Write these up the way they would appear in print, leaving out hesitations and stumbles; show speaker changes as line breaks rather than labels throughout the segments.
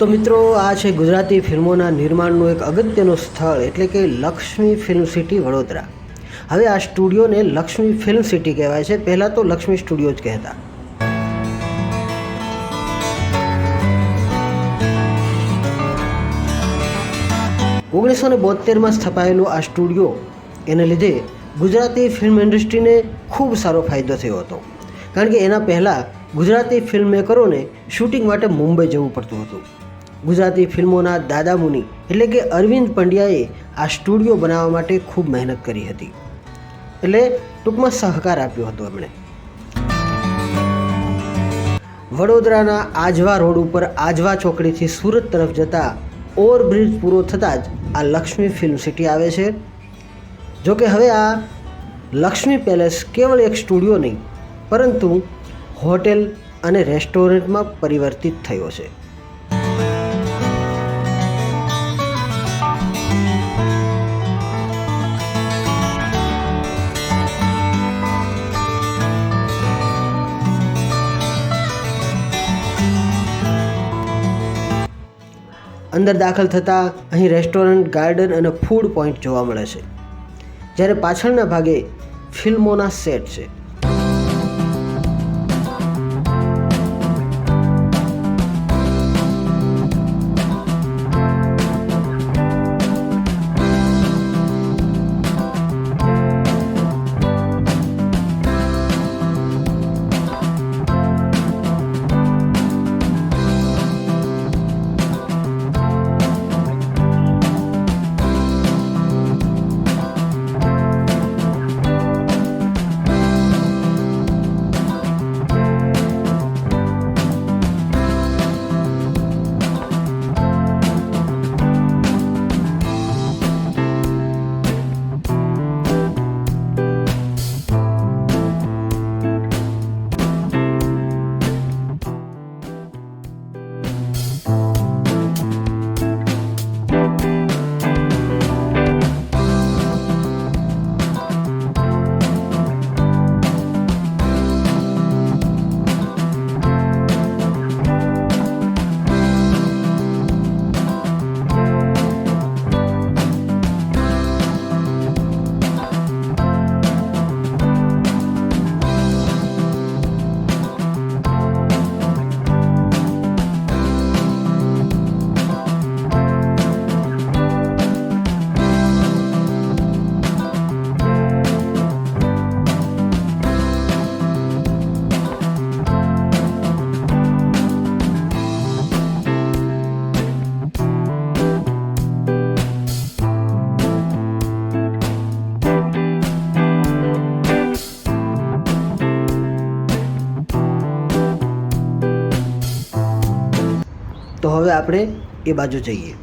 તો મિત્રો, આ છે ગુજરાતી ફિલ્મોના નિર્માણનું એક અગત્યનું સ્થળ એટલે કે લક્ષ્મી ફિલ્મ સિટી વડોદરા. હવે આ સ્ટુડિયોને લક્ષ્મી ફિલ્મ સિટી કહેવાય છે. પહેલાં તો લક્ષ્મી સ્ટુડિયો જ કહેતા. ઓગણીસો ને 72માં સ્થપાયેલો આ સ્ટુડિયો એને લીધે ગુજરાતી ફિલ્મ ઇન્ડસ્ટ્રીને ખૂબ સારો ફાયદો થયો હતો. કારણ કે એના પહેલાં ગુજરાતી ફિલ્મ મેકરોને શૂટિંગ માટે મુંબઈ જવું પડતું હતું. ગુજરાતી ફિલ્મોના દાદા મુનિ એટલે કે અરવિંદ પંડ્યાએ આ સ્ટુડિયો બનાવવા માટે ખૂબ મહેનત કરી હતી. એટલે ટૂંકમાં સહકાર આપ્યો હતો એમણે. વડોદરાના આજવા રોડ ઉપર આજવા ચોકડીથી સુરત તરફ જતા ઓવરબ્રિજ પૂરો થતાં જ આ લક્ષ્મી ફિલ્મ સિટી આવે છે. જોકે હવે આ લક્ષ્મી પેલેસ કેવળ એક સ્ટુડિયો નહીં પરંતુ હોટેલ અને રેસ્ટોરન્ટમાં પરિવર્તિત થયો છે. અંદર દાખલ થતાં અહીં રેસ્ટોરન્ટ, ગાર્ડન અને ફૂડ પોઈન્ટ જોવા મળે છે. જ્યારે પાછળના ભાગે ફિલ્મોના સેટ છે. તો હવે આપણે એ બાજુ જઈએ.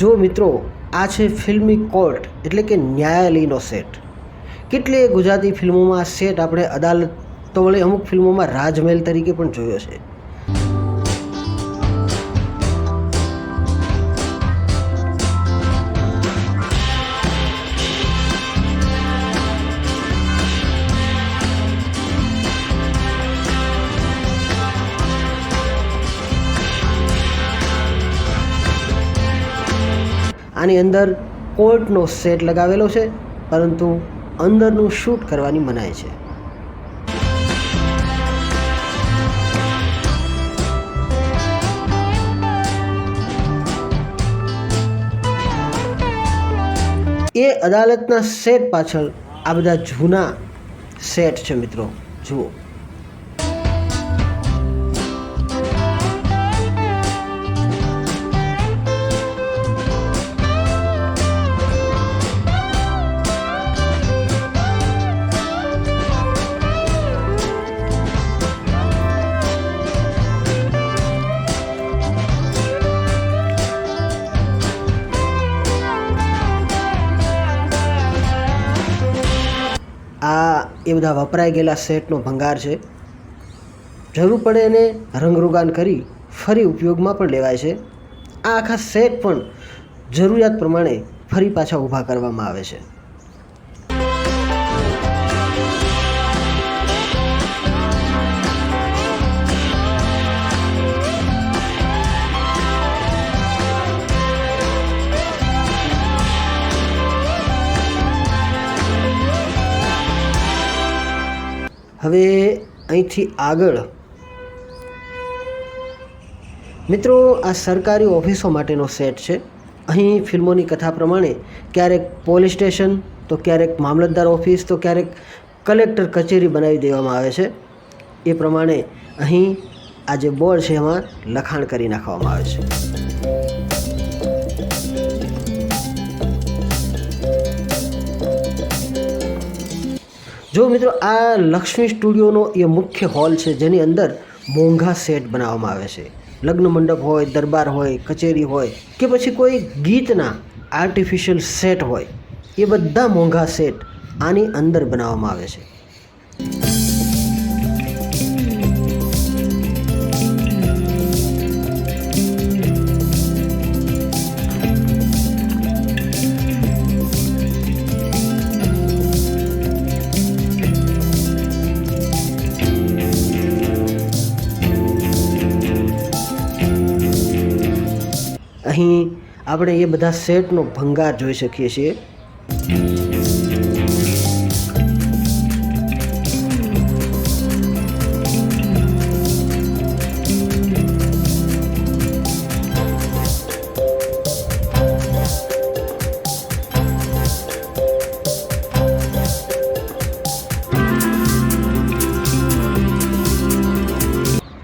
જો મિત્રો, આ છે ફિલ્મી કોર્ટ એટલે કે ન્યાયાલયનો સેટ. કેટલીય ગુજરાતી ફિલ્મોમાં આ સેટ આપણે અદાલત તો વળી અમુક ફિલ્મોમાં રાજમહેલ તરીકે પણ જોયો છે. આની અંદર કોર્ટનો સેટ લગાવેલો છે પરંતુ અંદરનું શૂટ કરવાની મનાઈ છે. એ અદાલતના સેટ પાછળ આ બધા જૂના સેટ છે મિત્રો, જુઓ. એ બધા વપરાઈ ગયેલા સેટનો ભંગાર છે. જરૂર પડે એને રંગરોગાન કરી ફરી ઉપયોગમાં પણ લેવાય છે. આ આખા સેટ પણ જરૂરિયાત પ્રમાણે ફરી પાછા ઊભા કરવામાં આવે છે. હવે અહીંથી આગળ મિત્રો આ સરકારી ઓફિસો માટેનો સેટ છે. અહીં ફિલ્મોની કથા પ્રમાણે ક્યારેક પોલીસ સ્ટેશન, તો ક્યારેક મામલતદાર ઓફિસ, તો ક્યારેક કલેક્ટર કચેરી બનાવી દેવામાં આવે છે. એ પ્રમાણે અહીં આ જે બોર્ડ છે એમાં લખાણ કરી નાખવામાં આવે છે. જો મિત્રો, આ લક્ષ્મી સ્ટુડિયોનો એ મુખ્ય હોલ છે જેની અંદર મોંઘા સેટ બનાવવામાં આવે છે. લગ્ન મંડપ હોય, દરબાર હોય, કચેરી હોય કે પછી કોઈ ગીતના આર્ટિફિશિયલ સેટ હોય, એ બધા મોંઘા સેટ આની અંદર બનાવવામાં આવે છે. અહીં આપણે એ બધા સેટનો ભંગાર જોઈ શકીએ છીએ.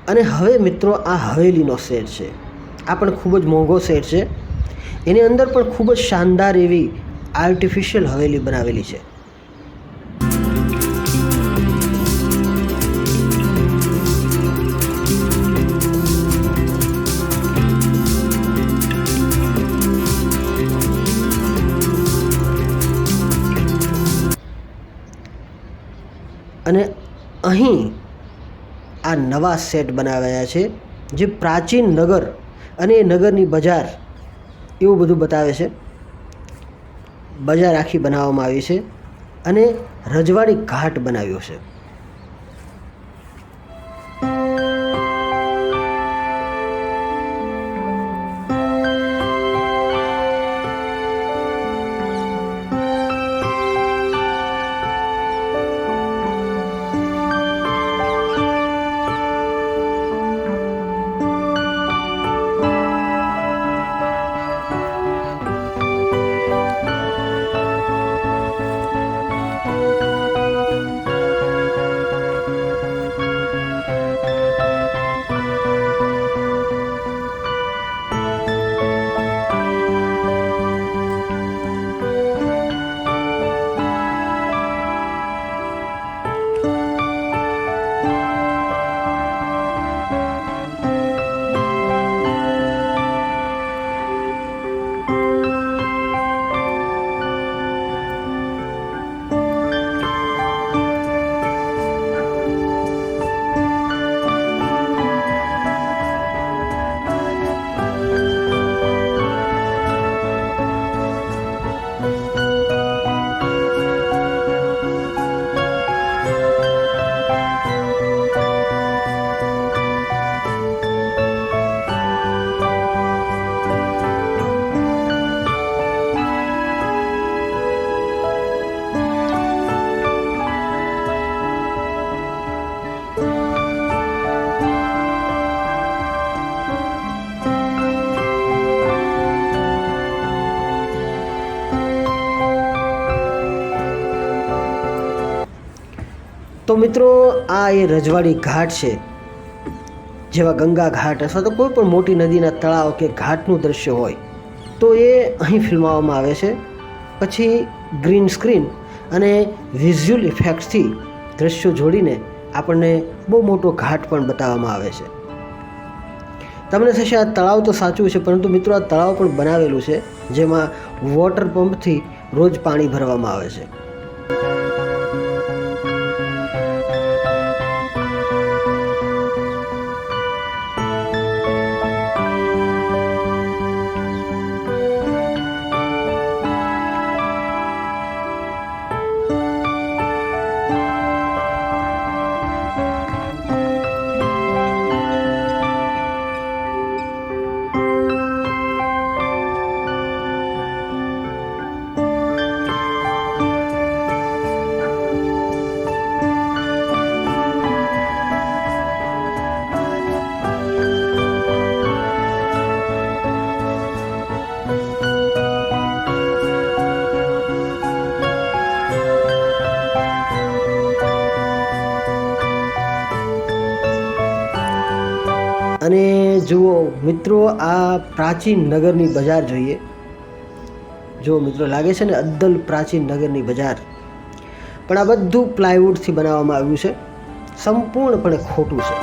અને હવે મિત્રો, આ હવેલીનો સેટ છે. આ પણ ખૂબ જ મોંઘો સેટ છે. એની અંદર પણ ખૂબ જ શાનદાર એવી આર્ટિફિશિયલ હવેલી બનાવેલી છે. અને અહીં આ નવા સેટ બનાવ્યા છે જે પ્રાચીન નગર અને એ નગરની બજાર એવું બધું બતાવે છે. બજાર આખી બનાવવામાં આવી છે અને રજવાડી ઘાટ બનાવ્યો છે. તો મિત્રો, આ એ રજવાડી ઘાટ છે. જેવા ગંગા ઘાટ અથવા તો કોઈ પણ મોટી નદીના તળાવ કે ઘાટનું દ્રશ્ય હોય તો એ અહીં ફિલ્માવવામાં આવે છે. પછી ગ્રીન સ્ક્રીન અને વિઝ્યુઅલ ઇફેક્ટ્સથી દ્રશ્યો જોડીને આપણને બહુ મોટો ઘાટ પણ બતાવવામાં આવે છે. તમને થશે આ તળાવ તો સાચું છે, પરંતુ મિત્રો આ તળાવ પણ બનાવેલું છે જેમાં વોટર પંપથી રોજ પાણી ભરવામાં આવે છે. જુઓ મિત્રો, આ પ્રાચીન નગરની બજાર જોઈએ. જો મિત્રો, લાગે છે ને અદ્દલ પ્રાચીન નગરની બજાર, પણ આ બધું પ્લાયવુડથી બનાવવામાં આવ્યું છે. સંપૂર્ણપણે ખોટું છે.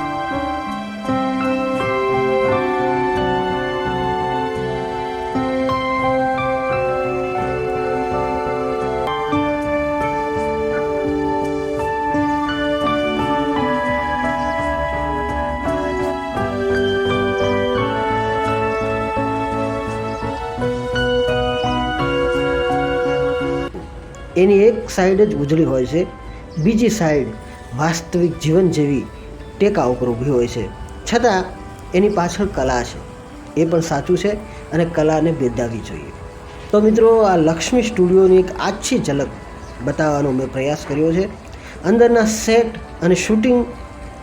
એની એક સાઈડ જ ઉજળી હોય છે, બીજી સાઈડ વાસ્તવિક જીવન જેવી ટેકા ઉપર ઊભી હોય છે. છતાં એની પાછળ કલા છે, એ પણ સાચું છે અને કલાને બિરદાવવી જોઈએ. તો મિત્રો, આ લક્ષ્મી સ્ટુડિયોની એક આછી ઝલક બતાવવાનો મેં પ્રયાસ કર્યો છે. અંદરના સેટ અને શૂટિંગ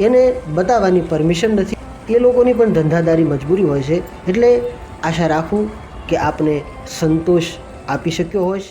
એને બતાવવાની પરમિશન નથી. એ લોકોની પણ ધંધાદારી મજબૂરી હોય છે. એટલે આશા રાખું કે આપને સંતોષ આપી શક્યો હોઈશ.